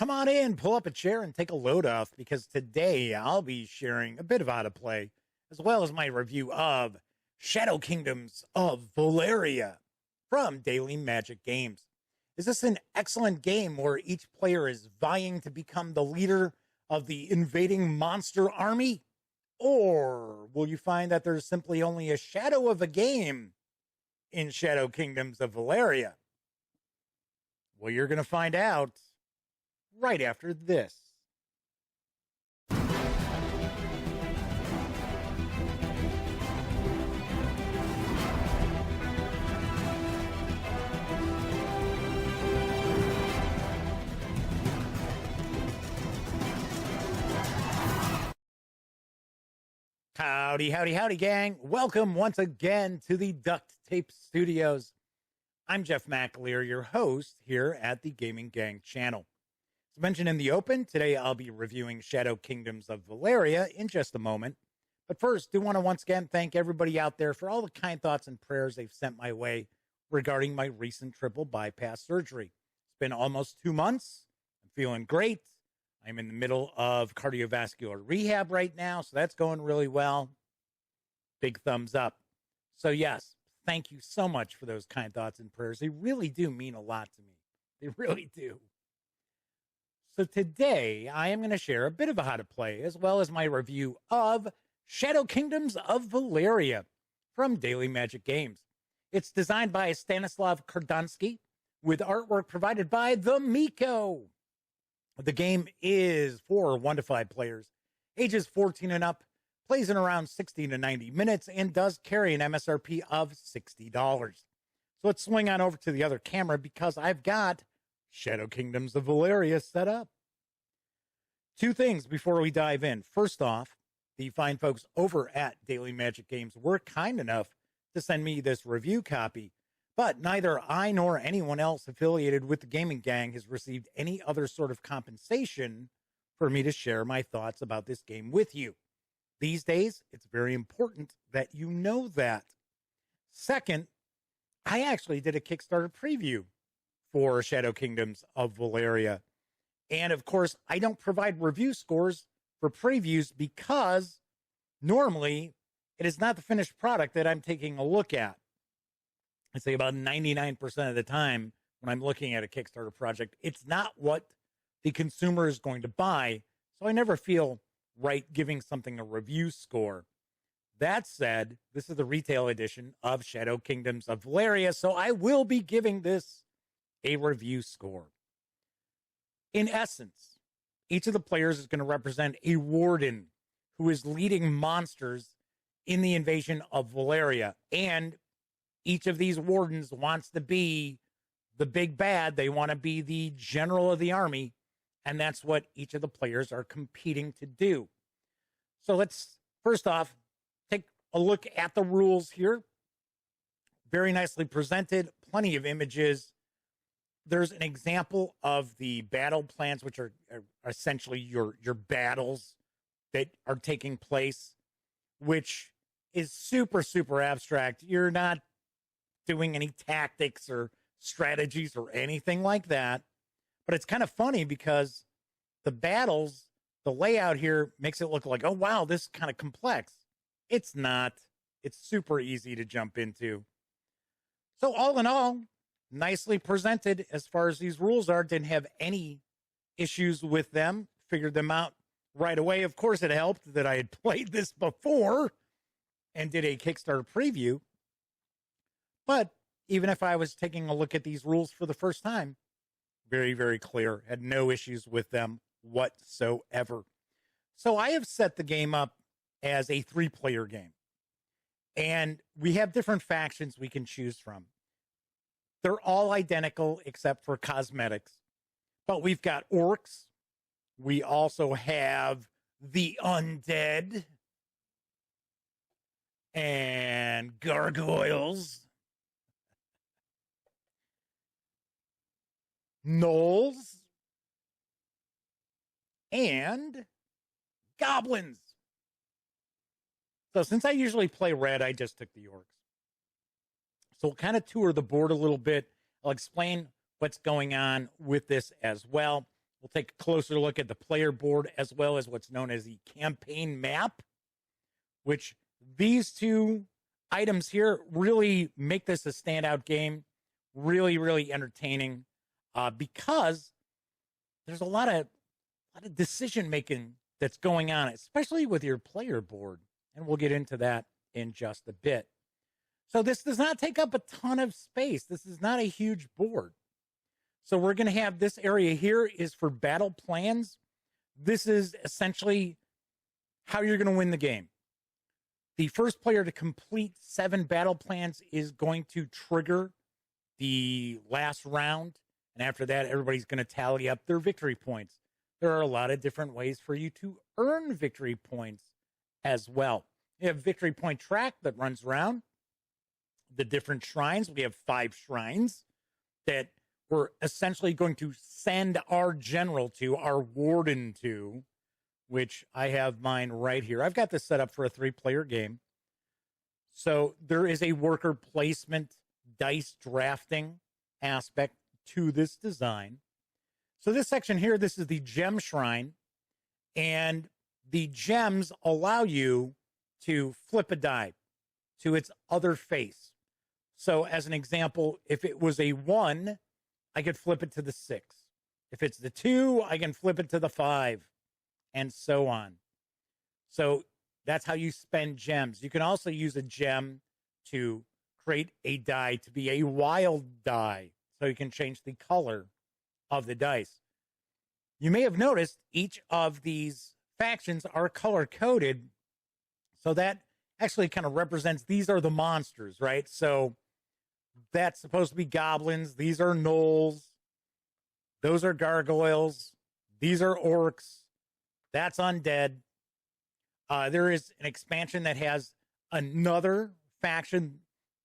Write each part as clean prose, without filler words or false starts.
Come on in, pull up a chair, and take a load off because today I'll be sharing a bit of how to play, as well as my review of Shadow Kingdoms of Valeria from Daily Magic Games. Is this an excellent game where each player is vying to become the leader of the invading monster army? Or will you find that there's simply only a shadow of a game in Shadow Kingdoms of Valeria? Well, you're going to find out right after this. Howdy, howdy, howdy, gang. Welcome once again to the Duct Tape Studios. I'm Jeff McAleer, your host here at the Gaming Gang channel. As mentioned in the open, today I'll be reviewing Shadow Kingdoms of Valeria in just a moment. But first, do want to once again thank everybody out there for all the kind thoughts and prayers they've sent my way regarding my recent triple bypass surgery. It's been almost 2 months. I'm feeling great. I'm in the middle of cardiovascular rehab right now, so that's going really well. Big thumbs up. So yes, thank you so much for those kind thoughts and prayers. They really do mean a lot to me. They really do. So today, I am going to share a bit of a how to play, as well as my review of Shadow Kingdoms of Valeria from Daily Magic Games. It's designed by Stanislav Kordonsky, with artwork provided by The Miko. The game is for 1 to 5 players, ages 14 and up, plays in around 60 to 90 minutes, and does carry an MSRP of $60. So let's swing on over to the other camera because I've got Shadow Kingdoms of Valeria set up. 2 things before we dive in. First off, the fine folks over at Daily Magic Games were kind enough to send me this review copy. But neither I nor anyone else affiliated with the Gaming Gang has received any other sort of compensation for me to share my thoughts about this game with you. These days, it's very important that you know that. Second, I actually did a Kickstarter preview for Shadow Kingdoms of Valeria. And of course, I don't provide review scores for previews because normally it is not the finished product that I'm taking a look at. I'd say about 99% of the time when I'm looking at a Kickstarter project, it's not what the consumer is going to buy. So I never feel right giving something a review score. That said, this is the retail edition of Shadow Kingdoms of Valeria, so I will be giving this a review score. In essence, each of the players is going to represent a warden who is leading monsters in the invasion of Valeria, and each of these wardens wants to be the big bad. They want to be the general of the army. And that's what each of the players are competing to do. So let's, first off, take a look at the rules here. Very nicely presented. Plenty of images. There's an example of the battle plans, which are essentially your battles that are taking place, which is super, super abstract. You're not doing any tactics or strategies or anything like that. But it's kind of funny because the battles, the layout here makes it look like, oh, wow, this is kind of complex. It's not. It's super easy to jump into. So all in all, nicely presented as far as these rules are. Didn't have any issues with them. Figured them out right away. Of course, it helped that I had played this before and did a Kickstarter preview. But even if I was taking a look at these rules for the first time, very, very clear. Had no issues with them whatsoever. So I have set the game up as a 3-player game. And we have different factions we can choose from. They're all identical except for cosmetics. But we've got orcs. We also have the undead. And gargoyles. Gnolls, and goblins. So since I usually play red, I just took the orcs. So we'll kind of tour the board a little bit. I'll explain what's going on with this as well. We'll take a closer look at the player board as well as what's known as the campaign map, which these two items here really make this a standout game. Really, really entertaining because there's a lot of decision making that's going on, especially with your player board. And we'll get into that in just a bit. So this does not take up a ton of space. This is not a huge board. So we're going to have this area here is for battle plans. This is essentially how you're going to win the game. The first player to complete 7 battle plans is going to trigger the last round. And after that, everybody's going to tally up their victory points. There are a lot of different ways for you to earn victory points as well. You have victory point track that runs around the different shrines. We have 5 shrines that we're essentially going to send our general to, our warden to, which I have mine right here. I've got this set up for a 3-player game. So there is a worker placement dice drafting aspect to this design. So this section here, this is the gem shrine, and the gems allow you to flip a die to its other face. So as an example, if it was a 1, I could flip it to the 6. If it's the 2, I can flip it to the 5, and so on. So that's how you spend gems. You can also use a gem to create a die to be a wild die, so you can change the color of the dice. You may have noticed each of these factions are color-coded, so that actually kind of represents these are the monsters, right? So that's supposed to be goblins. These are gnolls. Those are gargoyles. These are orcs. That's undead. There is an expansion that has another faction,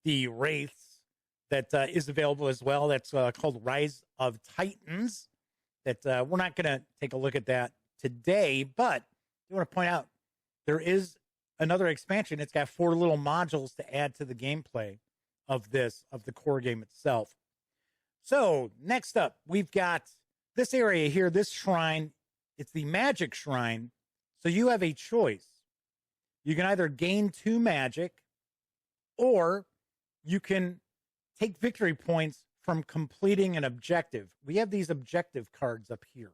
the Wraiths, that is available as well. That's called Rise of Titans. That we're not going to take a look at that today, but I want to point out there is another expansion. It's got 4 little modules to add to the gameplay of the core game itself. So next up, we've got this area here, this shrine. It's the magic shrine. So you have a choice. You can either gain 2 magic, or you can take victory points from completing an objective. We have these objective cards up here.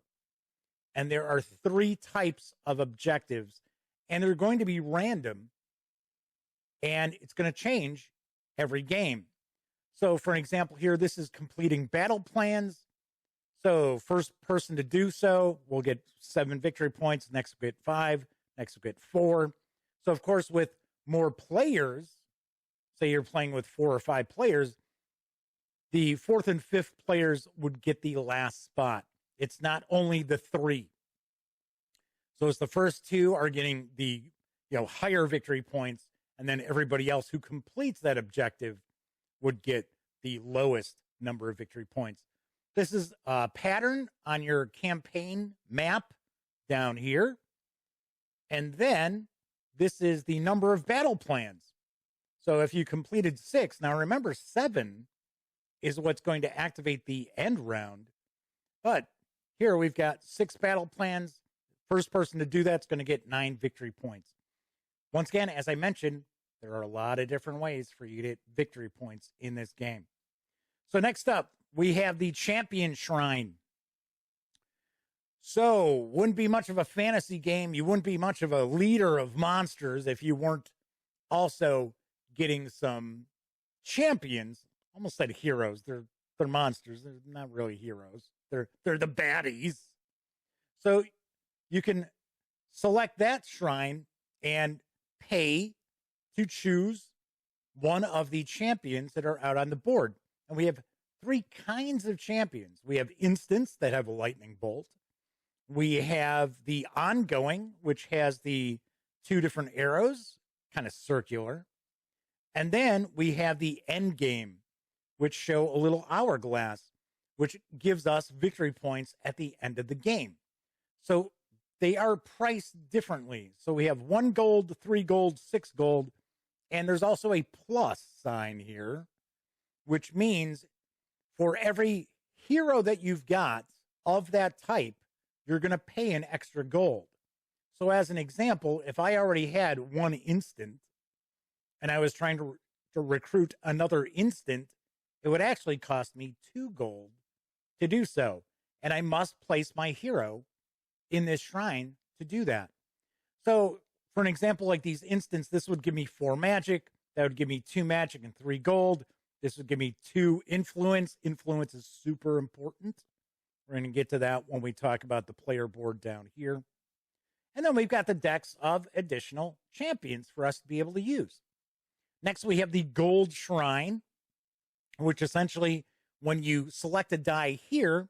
And there are 3 types of objectives, and they're going to be random, and it's going to change every game. So for an example here, this is completing battle plans. So first person to do so will get 7 victory points. Next will get 5. Next will get 4. So of course, with more players, say you're playing with 4 or 5 players, the 4th and 5th players would get the last spot. It's not only the 3. So it's the first 2 are getting the higher victory points, and then everybody else who completes that objective would get the lowest number of victory points. This is a pattern on your campaign map down here. And then this is the number of battle plans. So if you completed 6, now remember 7 is what's going to activate the end round. But here we've got 6 battle plans. First person to do that's going to get 9 victory points. Once again, as I mentioned, there are a lot of different ways for you to get victory points in this game. So next up, we have the Champion Shrine. So wouldn't be much of a fantasy game. You wouldn't be much of a leader of monsters if you weren't also getting some champions. Almost said heroes. They're monsters. They're not really heroes. They're the baddies. So you can select that shrine and pay to choose one of the champions that are out on the board. And we have 3 kinds of champions. We have instants that have a lightning bolt. We have the ongoing, which has the 2 different arrows, kind of circular. And then we have the end game, which show a little hourglass, which gives us victory points at the end of the game. So they are priced differently. So we have 1 gold, 3 gold, 6 gold, and there's also a plus sign here, which means for every hero that you've got of that type, you're going to pay an extra gold. So as an example, if I already had one instant and I was trying to recruit another instant, it would actually cost me 2 gold to do so. And I must place my hero in this shrine to do that. So for an example like these instants, this would give me 4 magic. That would give me 2 magic and 3 gold. This would give me 2 influence. Influence is super important. We're going to get to that when we talk about the player board down here. And then we've got the decks of additional champions for us to be able to use. Next, we have the Gold Shrine, which essentially, when you select a die here,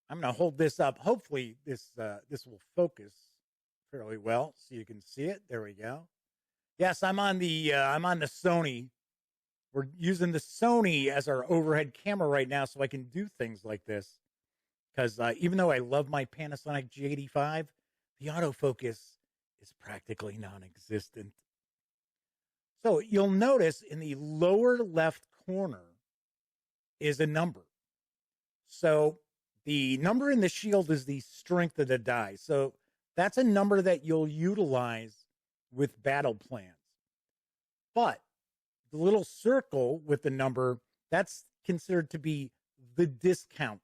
I'm going to hold this up. Hopefully, this will focus fairly well so you can see it. There we go. Yes, I'm on the Sony. We're using the Sony as our overhead camera right now, so I can do things like this. Because even though I love my Panasonic G85, the autofocus is practically non-existent. So you'll notice in the lower left corner is a number. So the number in the shield is the strength of the die. So that's a number that you'll utilize with battle plans. But the little circle with the number, that's considered to be the discount.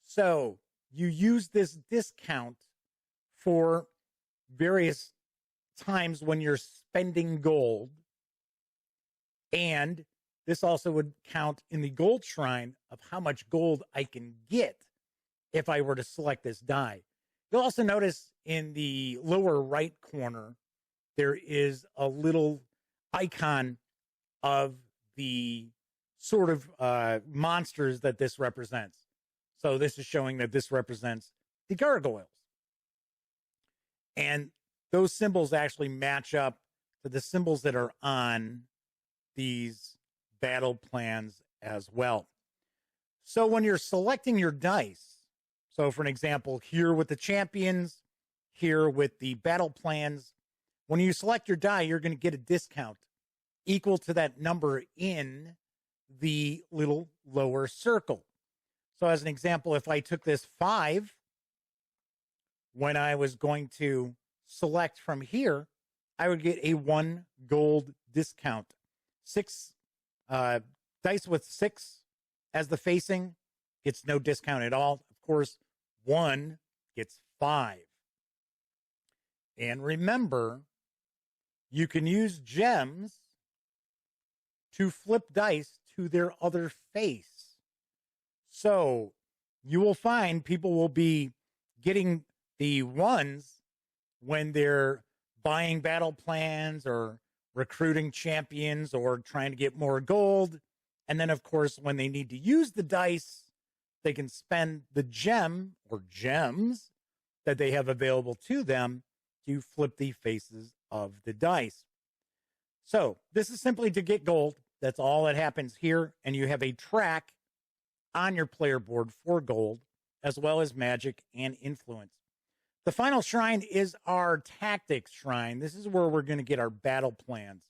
So you use this discount for various times when you're spending gold. And this also would count in the gold shrine of how much gold I can get if I were to select this die. You'll also notice in the lower right corner, there is a little icon of the sort of monsters that this represents. So this is showing that this represents the gargoyles. And those symbols actually match up to the symbols that are on these battle plans as well. So when you're selecting your dice, so for an example, here with the champions, here with the battle plans, when you select your die, you're going to get a discount equal to that number in the little lower circle. So as an example, if I took this 5, when I was going to select from here, I would get a 1 gold discount. 6 dice with 6 as the facing gets no discount at all. Of course, 1 gets 5. And remember, you can use gems to flip dice to their other face. So you will find people will be getting the 1s when they're buying battle plans or recruiting champions or trying to get more gold. And then, of course, when they need to use the dice, they can spend the gem or gems that they have available to them to flip the faces of the dice. So this is simply to get gold. That's all that happens here. And you have a track on your player board for gold, as well as magic and influence. The final shrine is our tactics shrine. This is where we're going to get our battle plans.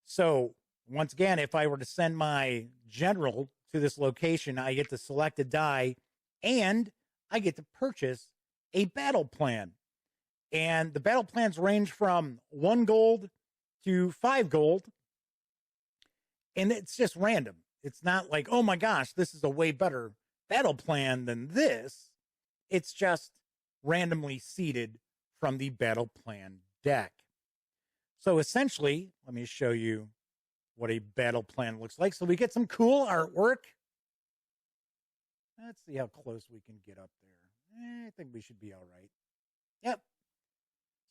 So once again, if I were to send my general to this location, I get to select a die and I get to purchase a battle plan. And the battle plans range from 1 gold to 5 gold. And it's just random. It's not like, oh my gosh, this is a way better battle plan than this. It's just randomly seeded from the battle plan deck. So essentially, let me show you what a battle plan looks like. So we get some cool artwork. Let's see how close we can get up there. I think we should be all right. Yep.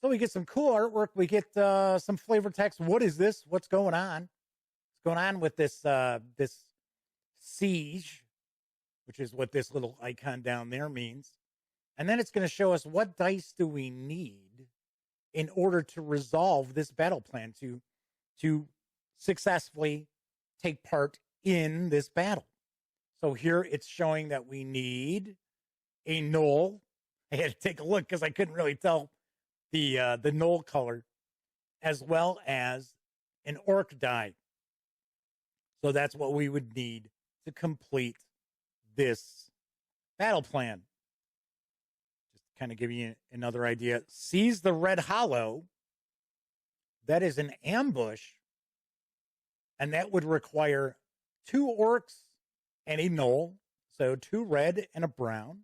So we get some cool artwork. We get some flavor text. What is this? What's going on? What's going on with this this siege, which is what this little icon down there means. And then it's going to show us what dice do we need in order to resolve this battle plan, to successfully take part in this battle. So here it's showing that we need a knoll. I had to take a look because I couldn't really tell the knoll color, as well as an orc die. So that's what we would need to complete this battle plan. kind of give you another idea. Seize the Red Hollow. That is an ambush, and that would require 2 orcs and a gnoll. So 2 red and a brown.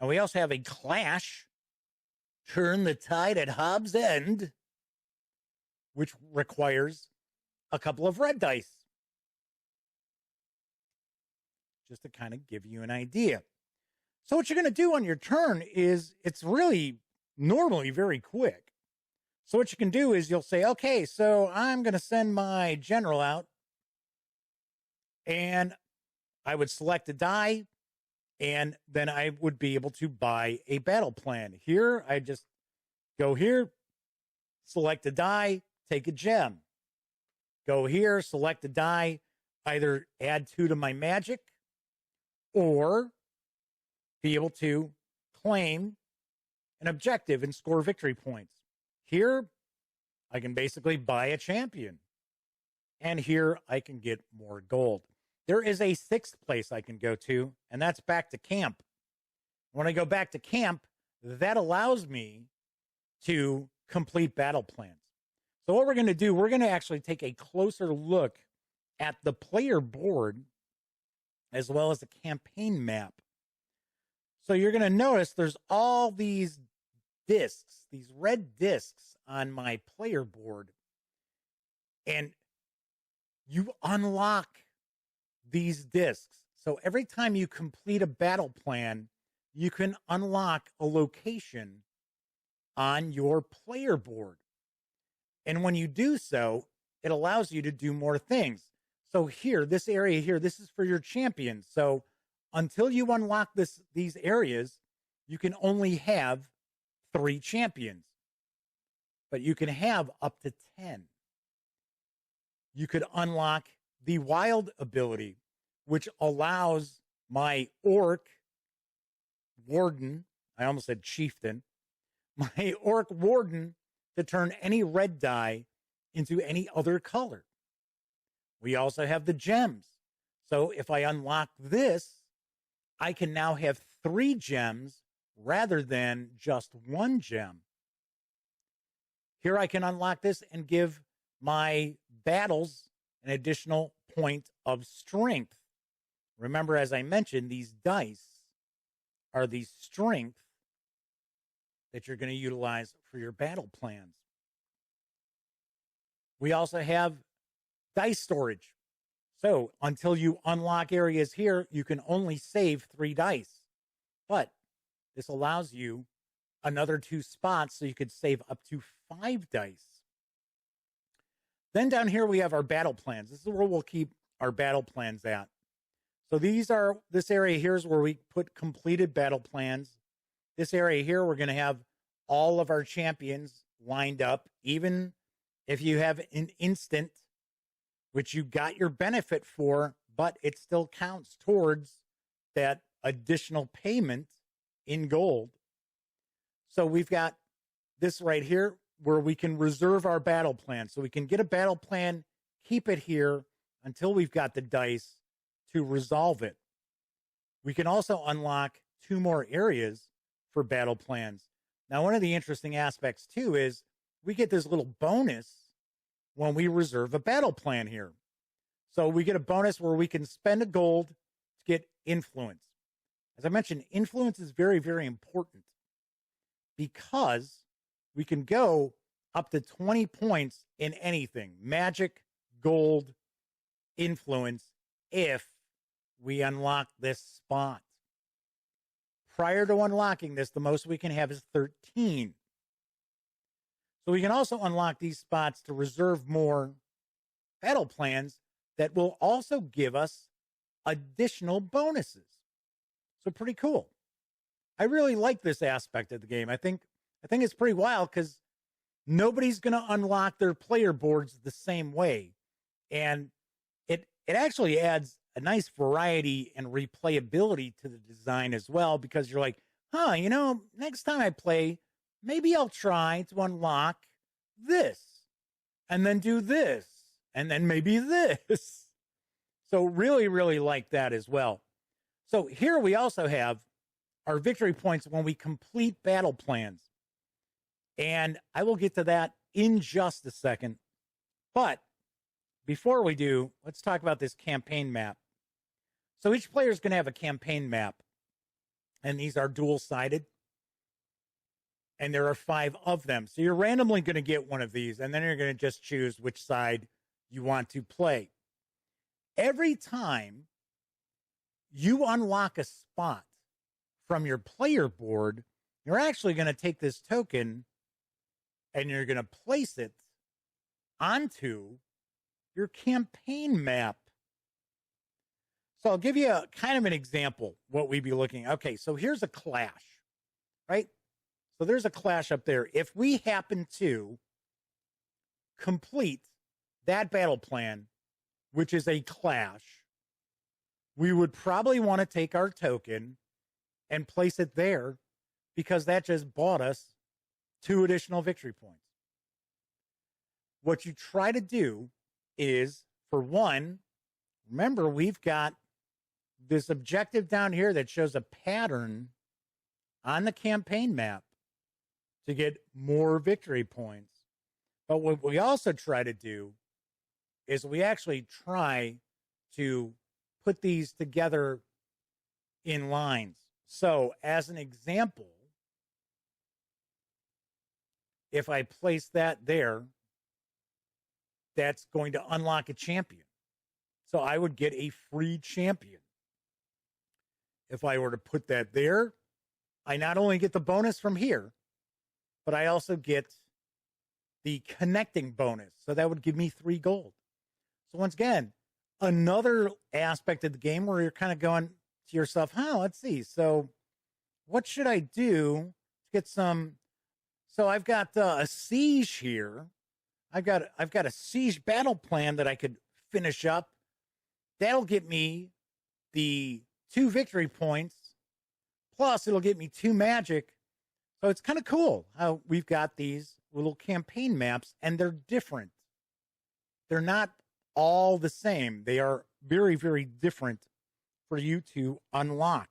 And we also have a clash. Turn the tide at Hobbs End, which requires a couple of red dice. Just to kind of give you an idea. So what you're going to do on your turn is, it's really normally very quick. So what you can do is you'll say, okay, so I'm going to send my general out, and I would select a die, and then I would be able to buy a battle plan. Here, I just go here, select a die, take a gem. Go here, select a die, either add 2 to my magic, or be able to claim an objective and score victory points. Here, I can basically buy a champion. And here, I can get more gold. There is a 6th place I can go to, and that's back to camp. When I go back to camp, that allows me to complete battle plans. So what we're going to do, we're going to actually take a closer look at the player board as well as the campaign map. So you're going to notice there's all these discs, these red discs on my player board. And you unlock these discs. So every time you complete a battle plan, you can unlock a location on your player board. And when you do so, it allows you to do more things. So here, this area here, this is for your champions. So until you unlock these areas, you can only have 3 champions. But you can have up to 10. You could unlock the wild ability, which allows my orc warden, I almost said chieftain, my orc warden to turn any red die into any other color. We also have the gems. So if I unlock this, I can now have 3 gems rather than just 1 gem. Here I can unlock this and give my battles an additional point of strength. Remember, as I mentioned, these dice are the strength that you're going to utilize for your battle plans. We also have dice storage. So until you unlock areas here, you can only save 3 dice. But this allows you another 2 spots so you could save up to 5 dice. Then down here we have our battle plans. This is where we'll keep our battle plans at. So this area here is where we put completed battle plans. This area here, we're going to have all of our champions lined up, even if you have an instant, which you got your benefit for, but it still counts towards that additional payment in gold. So we've got this right here where we can reserve our battle plan. So we can get a battle plan, keep it here until we've got the dice to resolve it. We can also unlock 2 more areas for battle plans. Now, one of the interesting aspects too is we get this little bonus when we reserve a battle plan here. So we get a bonus where we can spend a gold to get influence. As I mentioned, influence is very, very important because we can go up to 20 points in anything, magic, gold, influence, if we unlock this spot. Prior to unlocking this, the most we can have is 13. So we can also unlock these spots to reserve more battle plans that will also give us additional bonuses. So pretty cool. I really like this aspect of the game. I think it's pretty wild because nobody's going to unlock their player boards the same way. And it actually adds a nice variety and replayability to the design as well, because you're like, next time I play, maybe I'll try to unlock this and then do this and then maybe this. So really, really like that as well. So here we also have our victory points when we complete battle plans. And I will get to that in just a second. But before we do, let's talk about this campaign map. So each player is going to have a campaign map, and these are dual-sided, and there are 5 of them. So you're randomly going to get one of these, and then you're going to just choose which side you want to play. Every time you unlock a spot from your player board, you're actually going to take this token and you're going to place it onto your campaign map. So I'll give you a kind of an example what we'd be looking at. Okay, so here's a clash, right? So there's a clash up there. If we happen to complete that battle plan, which is a clash, we would probably want to take our token and place it there because that just bought us 2 additional victory points. What you try to do is, for one, remember we've got this objective down here that shows a pattern on the campaign map to get more victory points. But what we also try to do is we actually try to put these together in lines. So as an example, if I place that there, that's going to unlock a champion. So I would get a free champion. If I were to put that there, I not only get the bonus from here, but I also get the connecting bonus. So that would give me 3 gold. So once again, another aspect of the game where you're kind of going to yourself, let's see. So what should I do to get some? So I've got a siege here. I've got a siege battle plan that I could finish up. That'll get me the 2 victory points. Plus, it'll get me 2 magic. So it's kind of cool how we've got these little campaign maps, and they're different. They're not all the same. They are very, very different for you to unlock.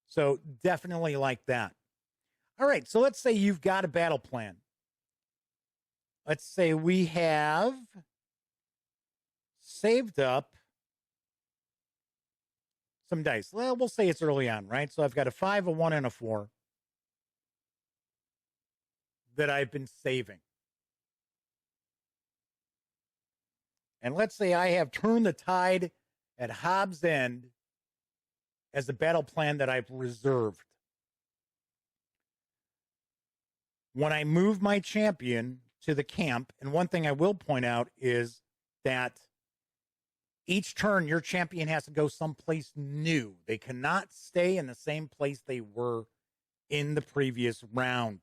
So definitely like that. All right, so let's say you've got a battle plan. Let's say we have saved up some dice. Well, we'll say it's early on, right? So I've got a 5, a 1, and a 4 that I've been saving. And let's say I have turned the tide at Hobbs End as the battle plan that I've reserved. When I move my champion to the camp, and one thing I will point out is that each turn your champion has to go someplace new. They cannot stay in the same place they were in the previous round.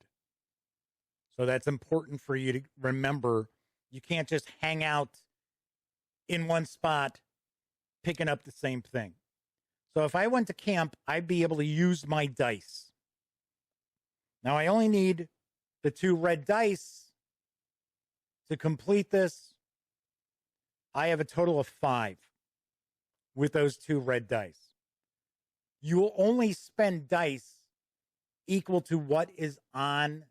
So that's important for you to remember. You can't just hang out in one spot picking up the same thing. So if I went to camp, I'd be able to use my dice. Now I only need the 2 red dice to complete this. I have a total of 5 with those 2 red dice. You will only spend dice equal to what is on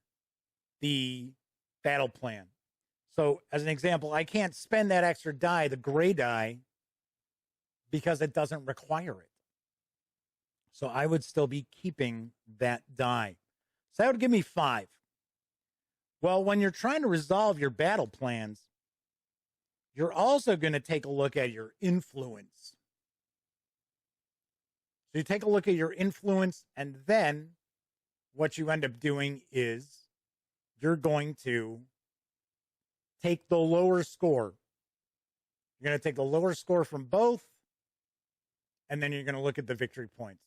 the battle plan. So as an example, I can't spend that extra die, the gray die, because it doesn't require it. So I would still be keeping that die. So that would give me 5. Well, when you're trying to resolve your battle plans, you're also going to take a look at your influence. So you take a look at your influence, and then what you end up doing is you're going to take the lower score. You're going to take the lower score from both, and then you're going to look at the victory points.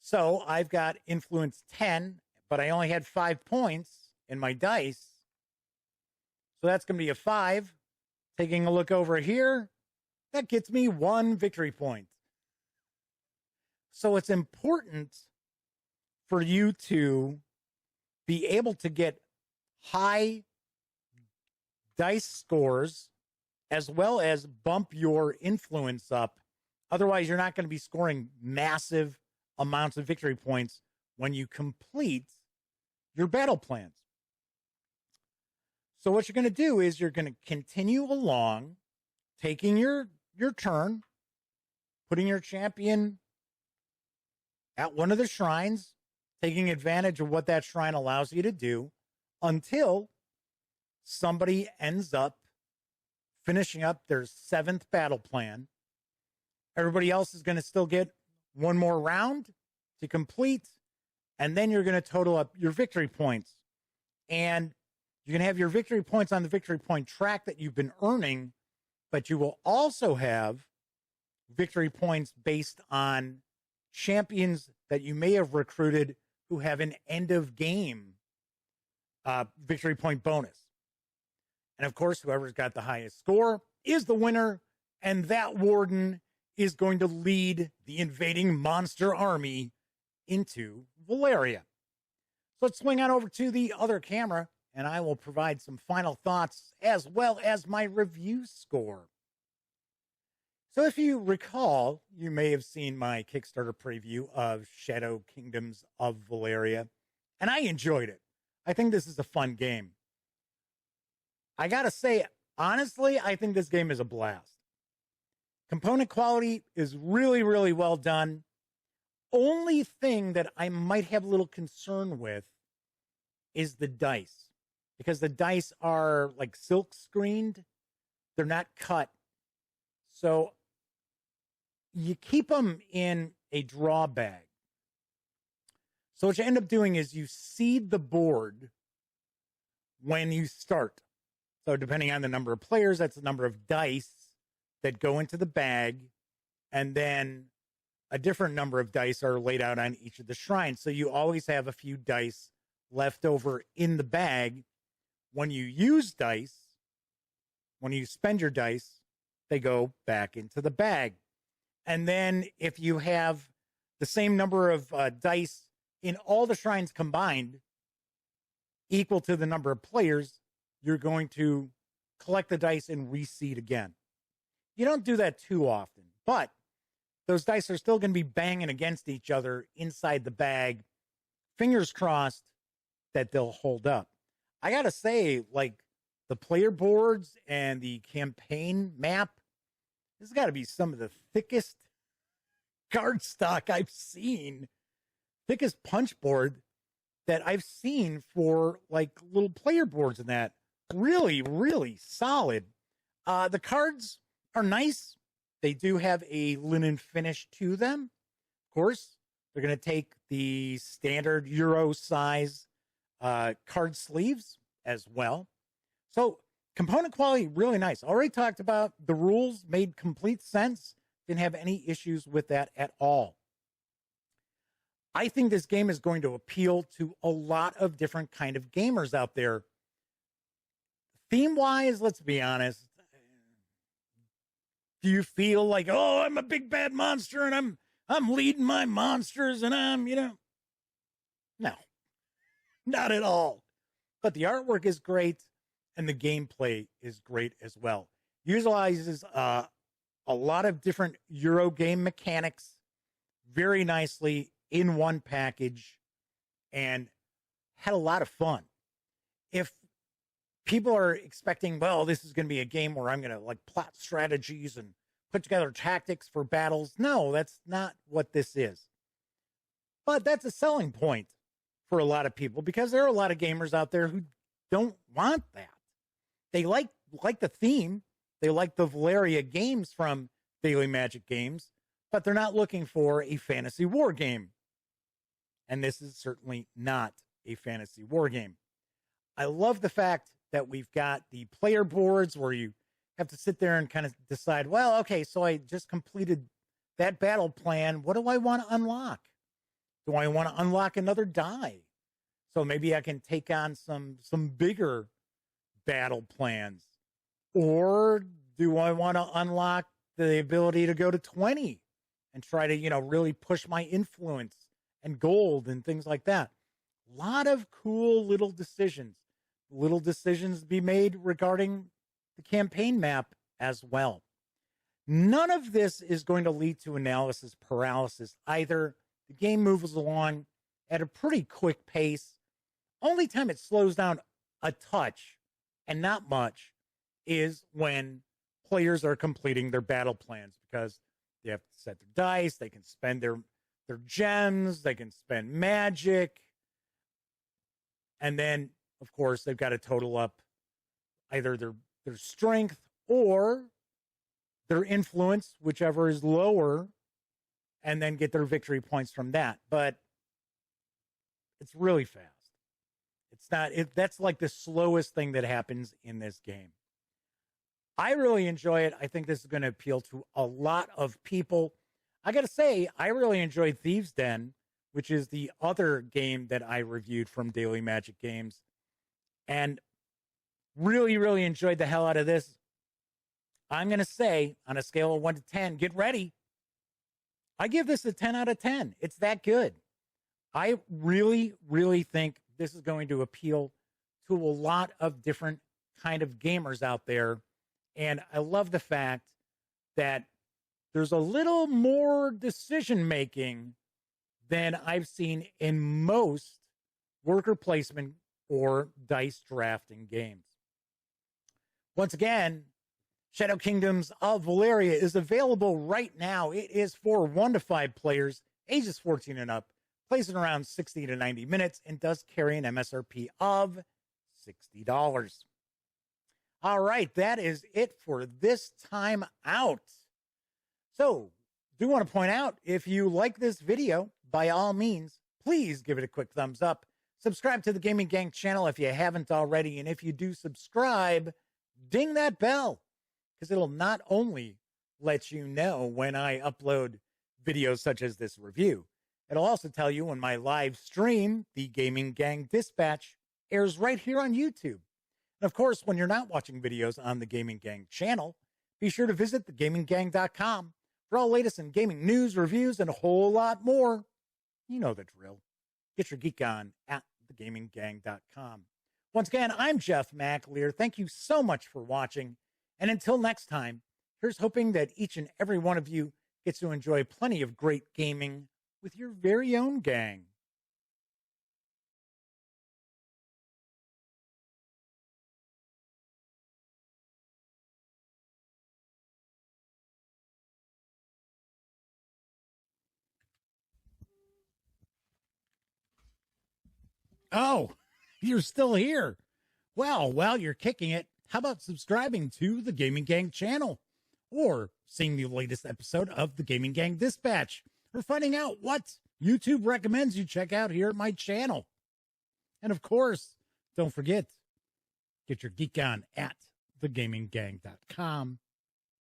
So I've got influence 10, but I only had 5 points in my dice. So that's going to be a 5. Taking a look over here, that gets me 1 victory point. So it's important for you to be able to get high dice scores as well as bump your influence up. Otherwise, you're not going to be scoring massive amounts of victory points when you complete your battle plans. So what you're going to do is you're going to continue along, taking your turn, putting your champion at one of the shrines, taking advantage of what that shrine allows you to do until somebody ends up finishing up their 7th battle plan. Everybody else is going to still get one more round to complete, and then you're going to total up your victory points. And you're going to have your victory points on the victory point track that you've been earning, but you will also have victory points based on champions that you may have recruited who have an end of game victory point bonus. And of course, whoever's got the highest score is the winner, and that warden is going to lead the invading monster army into Valeria. So let's swing on over to the other camera, and I will provide some final thoughts as well as my review score. So if you recall, you may have seen my Kickstarter preview of Shadow Kingdoms of Valeria, and I enjoyed it. I think this is a fun game. I gotta say, honestly, I think this game is a blast. Component quality is really, really well done. Only thing that I might have a little concern with is the dice, because the dice are like silk screened. They're not cut. So you keep them in a draw bag. So what you end up doing is you seed the board when you start. So depending on the number of players, that's the number of dice that go into the bag. And then a different number of dice are laid out on each of the shrines. So you always have a few dice left over in the bag. When you use dice, when you spend your dice, they go back into the bag. And then if you have the same number of dice in all the shrines combined, equal to the number of players, you're going to collect the dice and reseed again. You don't do that too often, but those dice are still going to be banging against each other inside the bag. Fingers crossed that they'll hold up. I got to say, like, the player boards and the campaign map, this has got to be some of the thickest card stock I've seen, thickest punch board that I've seen for like little player boards and that. Really, really solid. The cards are nice. They do have a linen finish to them. Of course, they're going to take the standard Euro size card sleeves as well. So component quality, really nice. Already talked about the rules, made complete sense. Didn't have any issues with that at all. I think this game is going to appeal to a lot of different kind of gamers out there. Theme-wise, let's be honest. Do you feel like, oh, I'm a big bad monster and I'm leading my monsters and I'm, no, not at all. But the artwork is great and the gameplay is great as well. Utilizes a lot of different Euro game mechanics very nicely in one package and had a lot of fun. If people are expecting, well, this is going to be a game where I'm going to like plot strategies and put together tactics for battles. No, that's not what this is. But that's a selling point for a lot of people because there are a lot of gamers out there who don't want that. They like the theme. They like the Valeria games from Daily Magic Games, but they're not looking for a fantasy war game. And this is certainly not a fantasy war game. I love the fact that we've got the player boards where you have to sit there and kind of decide, well, okay, so I just completed that battle plan. What do I want to unlock? Do I want to unlock another die? So maybe I can take on some bigger battle plans. Or do I want to unlock the ability to go to 20 and try to, really push my influence and gold and things like that? A lot of cool little decisions to be made regarding the campaign map as well. None of this is going to lead to analysis paralysis either. The game moves along at a pretty quick pace. Only time it slows down a touch, and not much, is when players are completing their battle plans, because they have to set their dice, they can spend their gems, they can spend magic, and then, of course, they've got to total up either their strength or their influence, whichever is lower, and then get their victory points from that. But it's really fast. It's not, that's like the slowest thing that happens in this game. I really enjoy it. I think this is going to appeal to a lot of people. I got to say, I really enjoyed Thieves' Den, which is the other game that I reviewed from Daily Magic Games, and really, really enjoyed the hell out of this. I'm going to say, on a scale of 1 to 10, get ready. I give this a 10 out of 10. It's that good. I really, really think this is going to appeal to a lot of different kind of gamers out there. And I love the fact that there's a little more decision making than I've seen in most worker placement or dice drafting games. Once again, Shadow Kingdoms of Valeria is available right now. It is for 1 to 5 players, ages 14 and up, plays in around 60 to 90 minutes, and does carry an MSRP of $60. All right, that is it for this time out. So, do want to point out, if you like this video, by all means, please give it a quick thumbs up. Subscribe to the Gaming Gang channel if you haven't already, and if you do subscribe, ding that bell, because it'll not only let you know when I upload videos such as this review, it'll also tell you when my live stream, the Gaming Gang Dispatch, airs right here on YouTube. And of course, when you're not watching videos on the Gaming Gang channel, be sure to visit thegaminggang.com for all latest in gaming news, reviews, and a whole lot more. You know the drill. Get your geek on at thegaminggang.com. Once again, I'm Jeff McAleer. Thank you so much for watching. And until next time, here's hoping that each and every one of you gets to enjoy plenty of great gaming with your very own gang. Oh, you're still here. Well, while you're kicking it, how about subscribing to the Gaming Gang channel, or seeing the latest episode of the Gaming Gang Dispatch, or finding out what YouTube recommends you check out here at my channel. And of course, don't forget, get your geek on at thegaminggang.com.